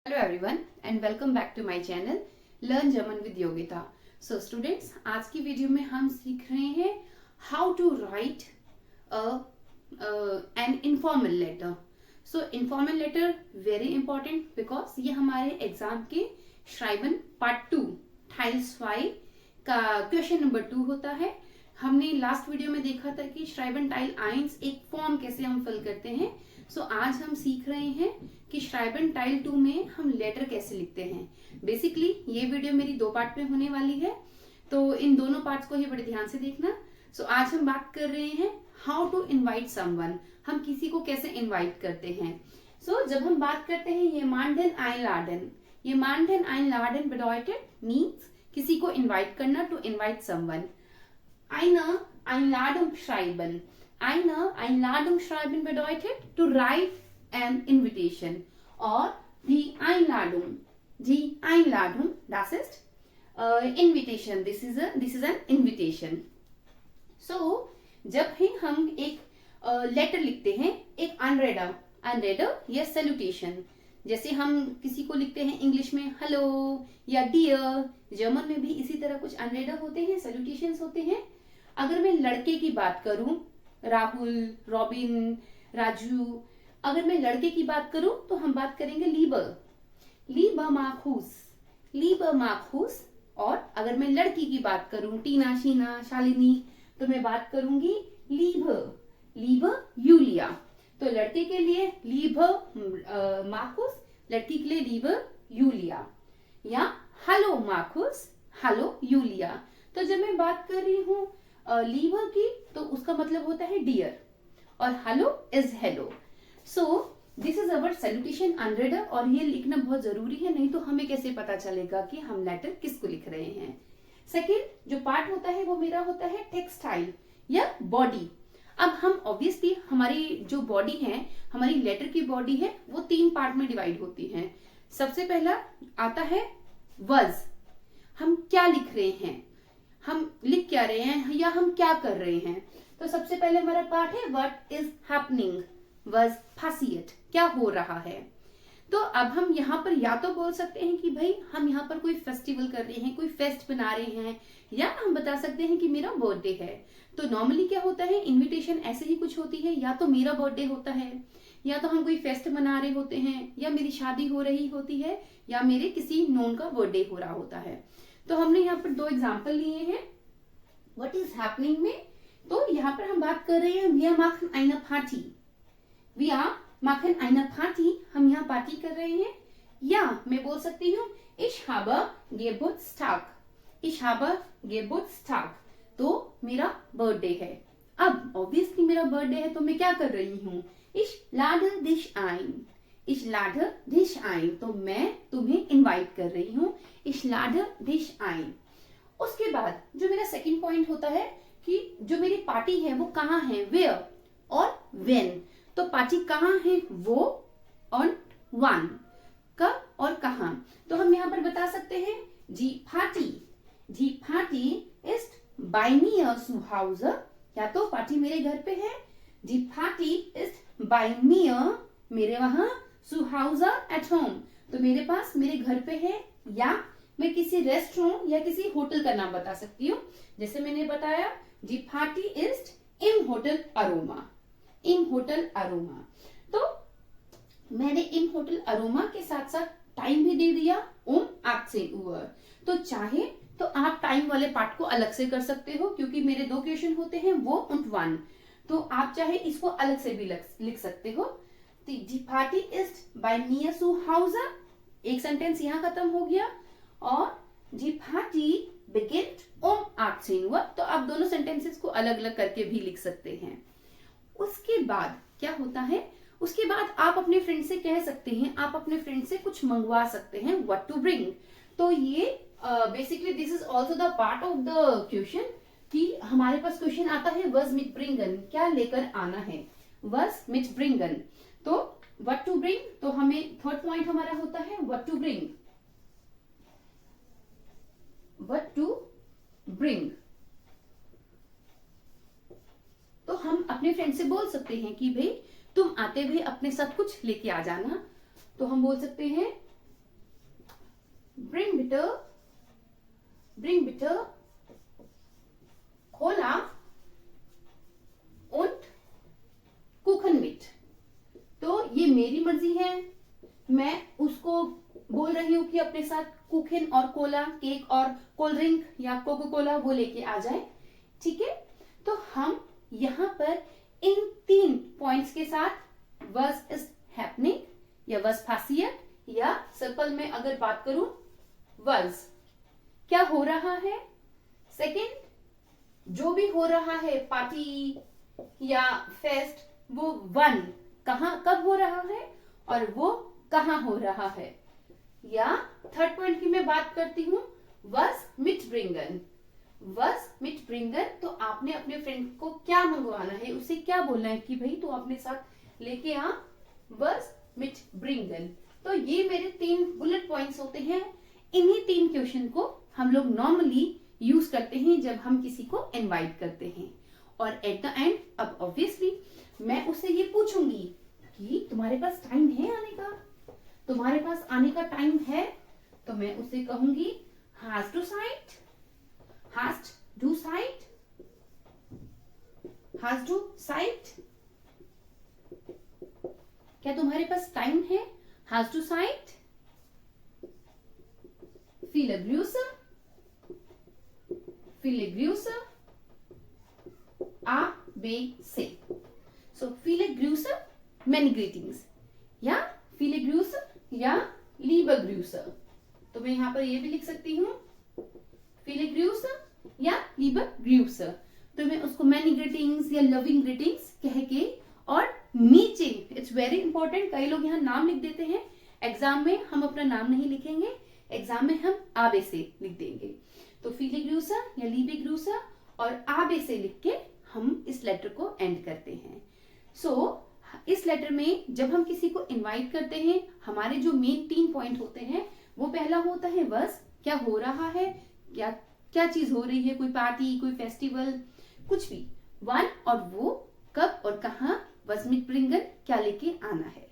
Hello everyone and welcome back to my channel learn German with Yogita. So students, आज की video में हम सीख रहे हैं how to write an informal letter. So informal letter very important because ये हमारे एग्जाम के श्राइबन पार्ट 2 टाइल 5 का क्वेश्चन नंबर 2 होता है। हमने लास्ट वीडियो में देखा था कि श्राइबन टाइल 1 एक फॉर्म कैसे हम फिल करते हैं। सो आज हम सीख रहे हैं कि श्राइबन टाइल 2 में हम लेटर कैसे लिखते हैं। बेसिकली ये वीडियो मेरी 2 पार्ट में होने वाली है, तो इन दोनों पार्ट्स को ही बड़े ध्यान से देखना। सो आज हम बात कर रहे हैं हाउ टू इनवाइट समवन, हम किसी को कैसे इनवाइट करते हैं। सो जब हम बात करते हैं ये मानडेन आइनलाडन, ये मानडेन आइनलाडन bedeutet मीन्स किसी को इनवाइट करना, to invite someone. Eine Einladung schreiben. Eine Einladung schreiben bedeutet to write an invitation. Or die Einladung. Die Einladung, das ist invitation. This is an invitation. So, जब ही हम एक लेटर लिखते हैं, एक अनरेडर या सैल्यूटेशन, जैसे हम किसी को लिखते हैं इंग्लिश में हेलो या डियर, जर्मन में भी इसी तरह कुछ अनरेडर होते हैं, सैल्यूटेशंस होते हैं। अगर मैं लड़के की बात करूं, राहुल, रॉबिन, राजू, अगर मैं लड़के की बात करूं तो हम बात करेंगे लीबर मार्कूस। और अगर मैं लड़की की बात करूं, टीना, शीना, शालिनी, तो मैं बात करूंगी लीबर यूलिया। तो लड़के के लिए लीबर मार्कूस, लड़की के लिए लीबर यूलिया, या हेलो मार्कूस, हेलो यूलिया। तो जब मैं बात कर रही हूं लीवर की, तो उसका मतलब होता है डियर, और hello is hello. So this is our salutation अनरेडर, और ये लिखना बहुत जरूरी है, नहीं तो हमें कैसे पता चलेगा कि हम लेटर किसको लिख रहे हैं। सेकेंड जो पार्ट होता है वो मेरा होता है टेक्सटाइल या बॉडी। अब हम ऑब्वियसली हमारी जो बॉडी है, हमारी लेटर की बॉडी है, वो 3 पार्ट में डिवाइड होती है। सबसे पहला आता है वज, हम क्या लिख रहे हैं, हम लिख क्या रहे हैं या हम क्या कर रहे हैं। तो सबसे पहले हमारा पार्ट है व्हाट इज हैपनिंग, वाज पासिएट, क्या हो रहा है। तो अब हम यहाँ पर या तो बोल सकते हैं कि भाई हम यहाँ पर कोई फेस्टिवल कर रहे हैं, कोई फेस्ट बना रहे हैं, या हम बता सकते हैं कि मेरा बर्थडे है। तो नॉर्मली क्या होता है, इनविटेशन ऐसे ही कुछ होती है, या तो मेरा बर्थडे होता है, या तो हम कोई फेस्ट मना रहे होते हैं, या मेरी शादी हो रही होती है, या मेरे किसी नोन का बर्थडे हो रहा होता है। तो हमने यहाँ पर 2 एग्जाम्पल लिए हैं व्हाट इज हैपनिंग में। तो यहाँ पर हम बात कर रहे हैं wir machen eine Party, हम यहाँ पार्टी कर रहे हैं। या मैं बोल सकती हूँ ich habe Geburtstag, तो मेरा बर्थडे है। अब ऑब्वियसली मेरा बर्थडे है, तो मैं क्या कर रही हूँ, ich lade dich ein, तो मैं तुम्हें इनवाइट कर रही हूँ, ich lade dich ein। उसके बाद जो मेरा सेकंड पॉइंट होता है कि जो मेरी पार्टी है वो कहाँ है, where और when। तो पार्टी कहाँ है, वो और वन, कब और कहाँ। तो हम यहाँ पर बता सकते हैं die Party ist bei mir zu Hause, या तो पार्टी मेरे घर पे है, die Party ist bei mir, मेरे वहां, zu Hause at home, तो मेरे पास मेरे घर पे है। या मैं किसी रेस्टोरेंट या किसी होटल का नाम बता सकती हूँ, जैसे मैंने बताया die Party ist im Hotel Aroma। तो मैंने im Hotel Aroma के साथ साथ टाइम भी दे दिया 18 Uhr। तो चाहे तो आप टाइम वाले पार्ट को अलग से कर सकते हो, क्योंकि मेरे 2 क्वेश्चन होते हैं वो und wann, तो आप चाहे इसको अलग से भी लिख सकते हो। Die Party ist bei mir zu Hause, एक सेंटेंस यहाँ खत्म हो गया, और die Party beginnt 18 Uhr, तो आप दोनों सेंटेंसेस को अलग अलग करके भी लिख सकते हैं। उसके बाद क्या होता है, उसके बाद आप अपने फ्रेंड से कह सकते हैं, आप अपने फ्रेंड से कुछ मंगवा सकते हैं, what to bring। तो ये basically this is also the part of the question, कि हमारे पास क्वेश्चन आता है was mitbringen, क्या लेकर आना है, was mitbringen। तो what to bring, तो हमें थर्ड पॉइंट हमारा होता है what to bring। तो हम अपने फ्रेंड से बोल सकते हैं कि भाई तुम आते हुए अपने साथ कुछ लेके आ जाना। तो हम बोल सकते हैं bring bitte Cola und Kuchen mit। तो ये मेरी मर्जी है, मैं उसको बोल रही हूँ कि अपने साथ कुकिन और कोला, केक और कोल्ड ड्रिंक या कोको कोला वो लेके आ जाए। ठीक है, तो हम यहाँ पर इन 3 पॉइंट्स के साथ was is happening या was passiert या सिंपल में अगर बात करूं was क्या हो रहा है। सेकंड, जो भी हो रहा है पार्टी या फेस्ट, वो वन कहां कब हो रहा है और वो कहां हो रहा है। या थर्ड पॉइंट की मैं बात करती हूँ was mitbringen। was mitbringen तो आपने अपने फ्रेंड को क्या मंगवाना है, उसे क्या बोलना है कि भाई तू अपने साथ लेके आ, was mitbringen। तो ये मेरे 3 बुलेट पॉइंट्स होते हैं। इन्हीं 3 क्वेश्चन को हम लोग नॉर्मली यूज करते हैं जब हम किसी को इनवाइट करते हैं। और एट द एंड अब ऑब्वियसली मैं उससे ये पूछूंगी कि तुम्हारे पास टाइम है आने का, तुम्हारे पास आने का टाइम है, तो मैं उसे कहूंगी hast du Zeit, hast du Zeit, hast du Zeit। क्या तुम्हारे पास टाइम है, hast du Zeit, viele Grüße, viele Grüße, A, B, C। So viele Grüße, many greetings, या viele Grüße या liebe Grüße। तो मैं यहाँ पर ये भी लिख सकती हूँ viele Grüße या liebe Grüße। तो मैं उसको many greetings या loving greetings कह के, और नीचे इट्स वेरी इंपॉर्टेंट, कई लोग यहाँ नाम लिख देते हैं, एग्जाम में हम अपना नाम नहीं लिखेंगे, एग्जाम में हम आबे से लिख देंगे। तो viele Grüße या liebe Grüße और आबे से लिख के हम इस लेटर को एंड करते हैं। सो इस लेटर में जब हम किसी को इनवाइट करते हैं, हमारे जो मेन 3 पॉइंट होते हैं, वो पहला होता है बस क्या हो रहा है, क्या क्या चीज हो रही है, कोई पार्टी, कोई फेस्टिवल, कुछ भी, वन, और वो कब और कहाँ, was mitbringen क्या लेके आना है।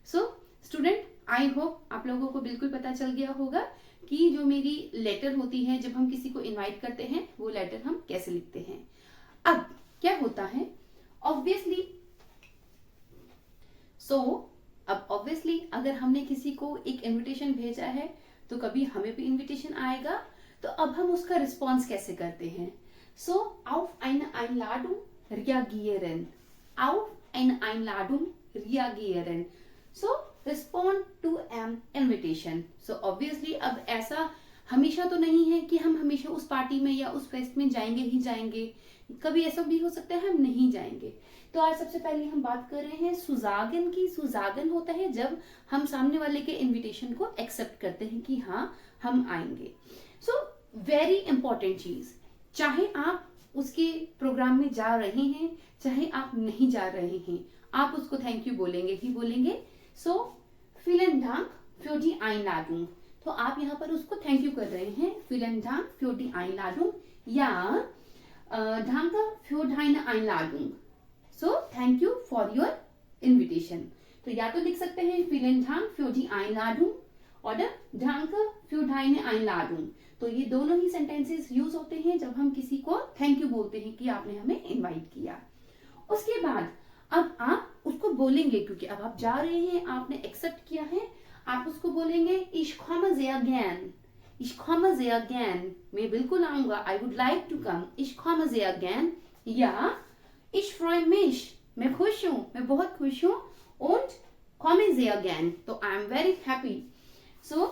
सो स्टूडेंट, आई होप आप लोगों को बिल्कुल पता चल गया होगा कि जो मेरी लेटर होती है जब हम किसी को इनवाइट करते हैं, वो लेटर हम कैसे लिखते हैं। अब क्या होता है, ऑब्वियसली अब ऑब्वियसली अगर हमने किसी को एक इनविटेशन भेजा है तो कभी हमें भी इनविटेशन आएगा, तो अब हम उसका रिस्पॉन्स कैसे करते हैं। सो auf eine Einladung reagieren, auf eine Einladung reagieren, so respond to an invitation। so obviously अब ऐसा हमेशा तो नहीं है कि हम हमेशा उस पार्टी में या उस फेस्ट में जाएंगे ही जाएंगे, कभी ऐसा भी हो सकता है हम नहीं जाएंगे। तो आज सबसे पहले हम बात कर रहे हैं सुजागन की। सुजागन होता है जब हम सामने वाले के इनविटेशन को एक्सेप्ट करते हैं कि हाँ हम आएंगे। सो वेरी इंपॉर्टेंट चीज, चाहे आप उसके प्रोग्राम में जा रहे हैं चाहे आप नहीं जा रहे हैं, आप उसको थैंक यू बोलेंगे ही बोलेंगे। सो vielen Dank für die Einladung, तो आप यहाँ पर उसको थैंक यू कर रहे हैं, vielen Dank für die Einladung या danke für deine Einladung, so thank you for your invitation। तो या तो लिख सकते हैं vielen Dank für die Einladung और danke für deine Einladung। तो ये दोनों ही सेंटेंसेस यूज होते हैं जब हम किसी को थैंक यू बोलते हैं कि आपने हमें इनवाइट किया। उसके बाद अब आप उसको बोलेंगे, क्योंकि अब आप जा रहे हैं, आपने एक्सेप्ट किया है, आप उसको बोलेंगे ich komme sehr gern, ich komme sehr gern, मैं बिल्कुल आऊंगा, I would like to come, ich komme sehr gern, या ich freue mich, मैं खुश हूँ, मैं बहुत खुश हूँ, und komme sehr gern, तो I am very happy, so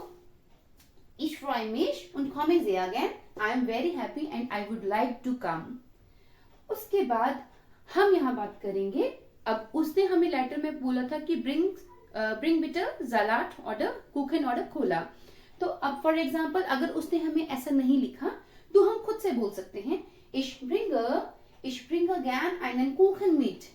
ich freue mich und komme sehr gern, I am very happy and I would like to come। उसके बाद हम यहाँ बात करेंगे, अब उसने हमें लेटर में बोला था कि bring bitte Salat oder Kuchen oder Cola। तो अब फॉर एग्जाम्पल अगर उसने हमें ऐसा नहीं लिखा तो हम खुद से बोल सकते हैं ich bringe gern einen Kuchen mit,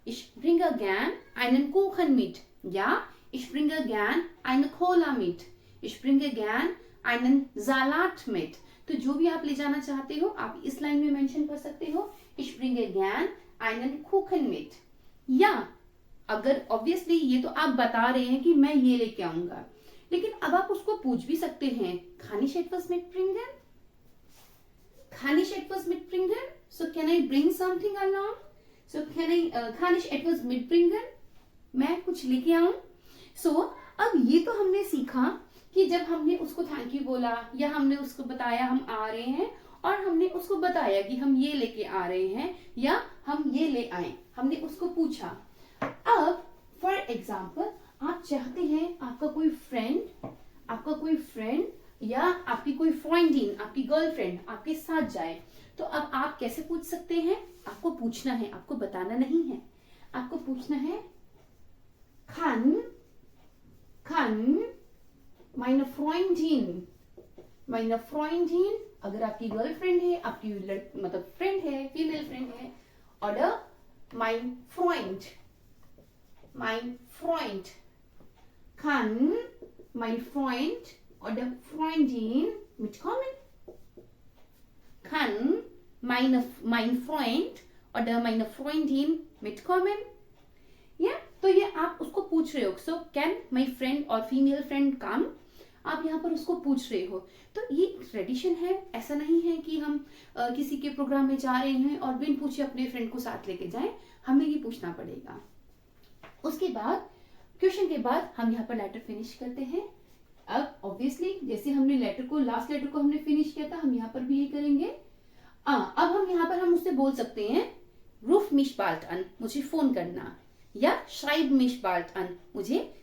ich bringe gern einen Kuchen mit, या ich bringe gern eine Cola mit, ich bringe gern einen Salat mit। तो जो भी आप ले जाना चाहते हो आप इस लाइन में मेंशन कर सकते हो ich bringe gern einen Kuchen mit। या अगर ऑब्वियसली ये तो आप बता रहे हैं कि मैं ये लेके आऊंगा, लेकिन अब आप उसको पूछ भी सकते हैं, kann ich etwas mitbringen? Kann ich etwas mitbringen? So can I bring something along? So kann ich etwas mitbringen? मैं कुछ लेके आऊं? So अब ये तो हमने सीखा कि जब हमने उसको थैंक यू बोला या हमने उसको बताया हम आ रहे हैं और हमने उसको बताया कि हम ये लेके आ रहे हैं या हम ये ले आए, हमने उसको पूछा। अब फॉर एग्जाम्पल आप चाहते हैं आपका कोई फ्रेंड या आपकी कोई फ्रेंडिन, आपकी गर्लफ्रेंड आपके साथ जाए, तो अब आप कैसे पूछ सकते हैं? आपको पूछना है, आपको बताना नहीं है, आपको पूछना है kann meine Freundin, अगर आपकी गर्लफ्रेंड है, आपकी मतलब फ्रेंड है, फीमेल फ्रेंड है, oder mein Freund kann mein Freund oder Freundin mitkommen? Kann mein Freund oder meine Freundin mitkommen? या तो ये आप उसको पूछ रहे हो, सो कैन माई फ्रेंड और फीमेल फ्रेंड कम, आप यहाँ पर उसको पूछ रहे हो। तो ये ट्रेडिशन है, ऐसा नहीं है कि हम किसी के प्रोग्राम में जा रहे हैं और बिन पूछे अपने फ्रेंड को साथ लेके जाएं, हमें ये पूछना पड़ेगा। उसके बाद क्वेश्चन के बाद हम यहाँ पर लेटर फिनिश करते हैं। अब ऑब्वियसली जैसे हमने लास्ट लेटर को हमने फिनिश किया था, हम यहाँ पर भी ये करेंगे। अब हम यहाँ पर हम उससे बोल सकते हैं ruf mich bald an, मुझे फोन करना, या schreib mich bald an, मुझे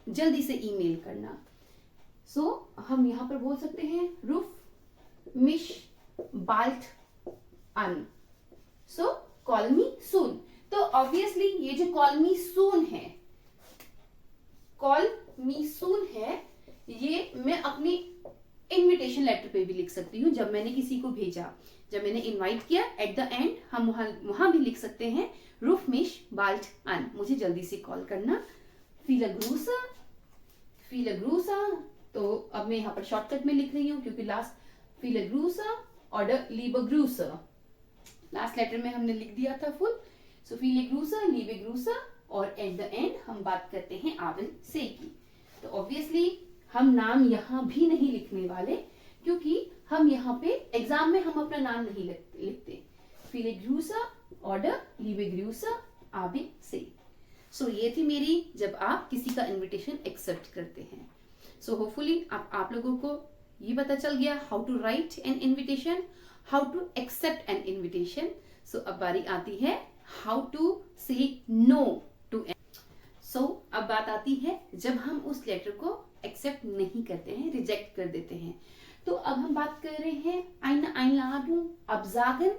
जल्दी से ईमेल करना। सो हम यहाँ पर बोल सकते हैं ruf mich bald an, so call me soon। तो ऑब्वियसली ये जो call me soon है, ये मैं अपनी इनविटेशन लेटर पे भी लिख सकती हूँ। जब मैंने किसी को भेजा, जब मैंने इनवाइट किया, एट द एंड हम वहां भी लिख सकते हैं ruf mich bald an, मुझे जल्दी से कॉल करना। viele Grüße, तो अब मैं यहाँ पर शॉर्टकट में लिख रही हूँ क्योंकि last viele Grüße oder liebe Grüße, last letter में हमने लिख दिया था फुल। सो viele Grüße, liebe Grüße, और एट द एंड हम बात करते हैं I will say की। तो ऑब्वियसली हम नाम यहाँ भी नहीं लिखने वाले, क्योंकि हम यहाँ पे एग्जाम में हम अपना नाम नहीं लिखते। viele Grüße oder liebe Grüße, I will say। सो ये थी मेरी जब आप किसी का इनविटेशन एक्सेप्ट करते हैं। सो होपफुली आप लोगों को ये पता चल गया how to write an invitation, how to accept an invitation. So अब बारी आती है how to say no to. So अब बात आती है जब हम उस लेटर को एक्सेप्ट नहीं करते हैं, रिजेक्ट कर देते हैं। तो अब हम बात कर रहे हैं eine Einladung absagen,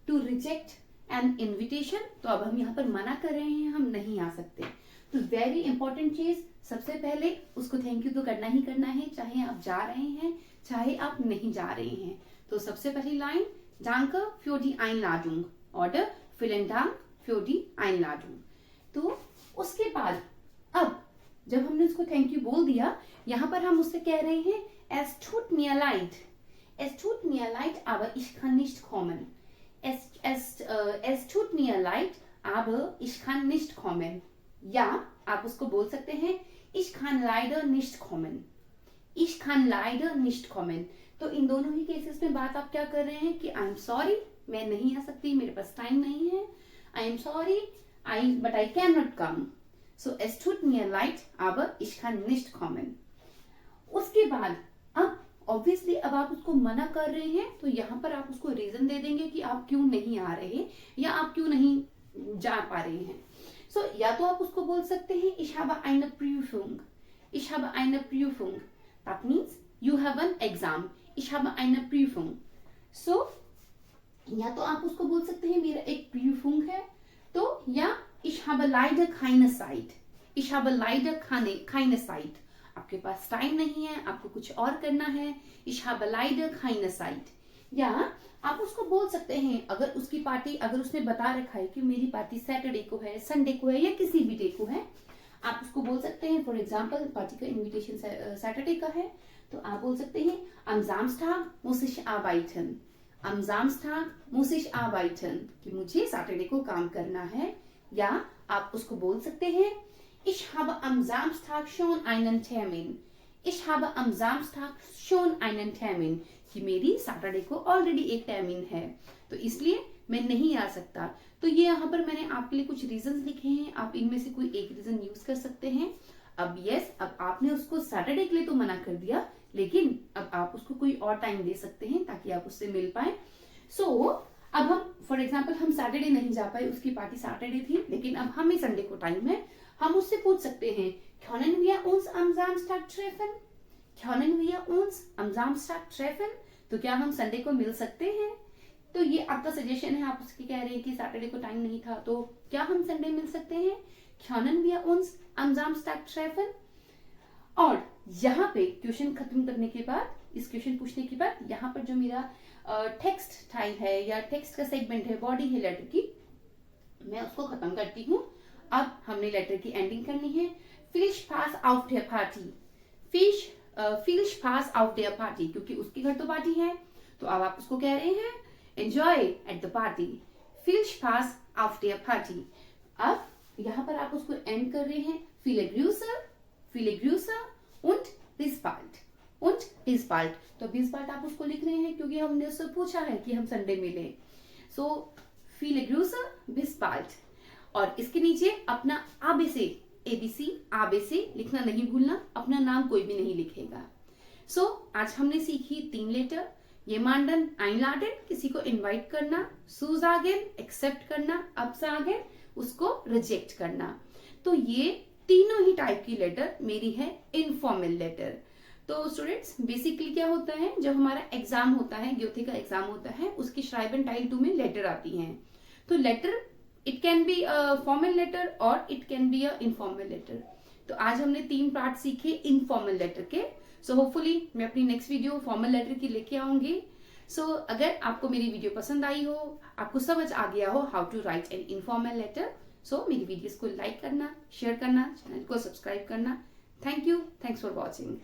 to reject an invitation। तो अब हम यहाँ पर मना कर रहे हैं, हम नहीं आ सकते। तो वेरी इंपॉर्टेंट चीज, सबसे पहले उसको थैंक यू तो करना ही करना है, चाहे आप जा रहे हैं चाहे आप नहीं जा रहे हैं। तो सबसे पहली line danke für die Einladung oder vielen Dank für die Einladung। तो उसके बाद अब जब हमने उसको थैंक यू बोल दिया, यहाँ पर हम उससे कह रहे हैं es tut mir leid aber ich kann nicht kommen। es tut mir leid aber ich kann nicht kommen। या आप उसको बोल सकते हैं ich kann leider nicht kommen। तो इन दोनों ही केसेस में बात आप क्या कर रहे हैं कि आई एम सॉरी, मैं नहीं आ सकती, मेरे पास टाइम नहीं है। I am sorry but I cannot come। So es tut mir leid aber ich kann nicht kommen। उसके बाद अब ऑब्वियसली अब आप उसको मना कर रहे हैं, तो यहाँ पर आप उसको रीजन दे देंगे कि आप क्यों नहीं आ रहे या आप क्यों नहीं जा पा रहे हैं। सो या तो आप उसको बोल सकते हैं ich habe eine Prüfung, that means you have an exam, ich habe eine Prüfung। सो या तो आप उसको बोल सकते हैं मेरा एक Prüfung है, तो या ich habe leider keine Zeit, आपके पास टाइम नहीं है, आपको कुछ और करना है, ich habe leider keine Zeit। या आप उसको बोल सकते हैं अगर उसकी पार्टी, अगर उसने बता रखा है कि मेरी पार्टी सैटरडे को है, संडे को है या किसी भी डे को है, आप उसको बोल सकते हैं। फॉर एग्जाम्पल पार्टी का इन्विटेशन सैटरडे का है, तो आप बोल सकते हैं am Samstag muss ich arbeiten, कि मुझे सैटरडे को काम करना है। या आप उसको बोल सकते हैं ich habe am Samstag schon einen Termin, Ich habe am Samstag schon einen Termin, कि मेरी सैटरडे को ऑलरेडी एक टर्मिन है, तो इसलिए मैं नहीं आ सकता। तो ये यहाँ पर मैंने आपके लिए कुछ रीजंस लिखे हैं, आप इनमें से कोई एक रीजन यूज कर सकते हैं। अब अब आपने उसको सैटरडे के लिए तो मना कर दिया, लेकिन अब आप उसको कोई और टाइम दे सकते हैं ताकि आप उससे मिल पाए। अब हम फॉर एग्जाम्पल हम सैटरडे नहीं जा पाए, उसकी पार्टी सैटरडे थी, लेकिन अब हमें संडे को टाइम है, हम उससे पूछ सकते हैं können wir uns am Samstag treffen? können wir uns am Samstag treffen? तो क्या हम संडे को मिल सकते हैं? तो ये आपका सजेशन है, आप उसकी कह रहे हैं कि सैटरडे को टाइम नहीं था, तो क्या हम संडे मिल सकते हैं? können wir uns am Samstag treffen? और यहाँ पे क्वेश्चन खत्म करने के बाद, इस क्वेश्चन पूछने के बाद, यहाँ पर जो मेरा टेक्स्ट टाइम है या टेक्स्ट का सेगमेंट है, बॉडी है लेटर की, मैं उसको खत्म करती हूँ। अब हमने लेटर की एंडिंग करनी है। viel Spaß auf der Party, viel Spaß auf der Party, क्योंकि उसके घर तो पार्टी है, तो अब आप उसको कह रहे हैं enjoy at the party, viel Spaß auf der Party। अब यहाँ पर आप उसको एंड कर रहे हैं viele Grüße und bis bald, तो bis bald आप उसको लिख रहे हैं क्योंकि हमने उससे पूछा है कि हम संडे मिले, सो viele Grüße bis bald। और इसके नीचे अपना ABC लिखना नहीं भूलना, अपना नाम कोई भी नहीं लिखेगा। आज हमने सीखी 3 लेटर, jemanden einladen, किसी को इनवाइट करना, zusagen एक्सेप्ट करना, absagen उसको रिजेक्ट करना। तो ये तीनों ही टाइप की लेटर मेरी है इनफॉर्मल लेटर। तो स्टूडेंट्स बेसिकली क्या होता है, जब हमारा एग्जाम होता है, ग्योथे का एग्जाम होता है, उसकी श्राइबन टाइल 2 में लेटर आती हैं। तो letter it can be a formal letter और it can be a informal letter. तो आज हमने 3 पार्ट सीखे इनफॉर्मल लेटर के। सो होपफुली मैं अपनी नेक्स्ट वीडियो फॉर्मल लेटर की लेके आऊंगी। अगर आपको मेरी वीडियो पसंद आई हो, आपको समझ आ गया हो how to write an informal letter, मेरी वीडियोस को लाइक करना, शेयर करना, चैनल को सब्सक्राइब करना। Thank you, thanks for watching.